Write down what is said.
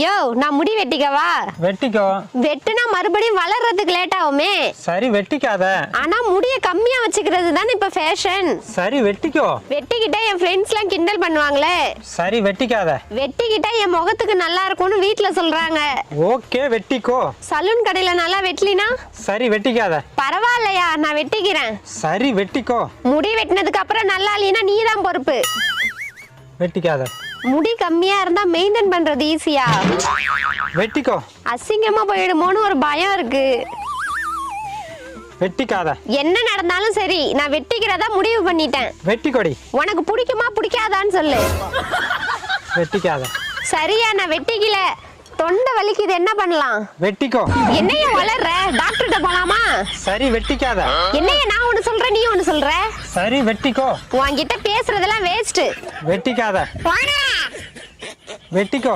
யோ நான் முடி வெட்டிக்கவா? வெட்டிக்கோ. வெட்டுனா மறுபடியும் வளர்றதுக்கு லேட் ஆகுமே. சரி வெட்டிக்காத. ஆனா முடிய கம்மியா வச்சுக்கிறது தானே இப்ப ஃபேஷன். சரி வெட்டிக்கோ. வெட்டிக்கிட்டா என் ஃப்ரெண்ட்ஸ் எல்லாம் கிண்டல் பண்ணுவாங்களே. சரி வெட்டிக்காத. வெட்டிக்கிட்டா என் முகத்துக்கு நல்லா இருக்கும்னு வீட்ல சொல்றாங்க. ஓகே வெட்டிக்கோ. சலூன் கடையில நல்லா வெட்டலினா? சரி வெட்டிக்காத. பரவாயில்லையா, நான் வெட்டிக்கிறேன். சரி வெட்டிக்கோ. முடி வெட்டினதுக்கு அப்புறம் நல்லா இல்லைனா நீ தான் பொறுப்பு. வெட்டிக்காத. முடி கம்மியா இருந்தா மெயின்டைன் பண்றது ஈஸியா? வெட்டிக்கோ. அசிங்கமா போயிடுமோன்னு ஒரு பயம் இருக்கு. வெட்டிக்காத. என்ன நடந்தாலும் சரி நான் வெட்டிக்கிறதா முடிவு பண்ணிட்டேன். வெட்டிக்கோடி. உனக்கு பிடிக்குமா பிடிக்காதான்னு சொல்லு. வெட்டிக்காத. சரியா, நான் வெட்டிக்கல. தொண்டை வலிக்குது, என்ன பண்ணலாம்? வெட்டிக்கோ. என்னைய வளர்ற, டாக்டர்கிட்ட போலாமா? சரி வெட்டிக்காத. என்னைய நான் ஒண்ணு சொல்றேன், நீ ஒண்ணு சொல்ற. சரி வெட்டிக்கோ. உன்கிட்ட பேசுறதெல்லாம் வேஸ்ட். வெட்டிக்காத. வெட்டிக்கோ.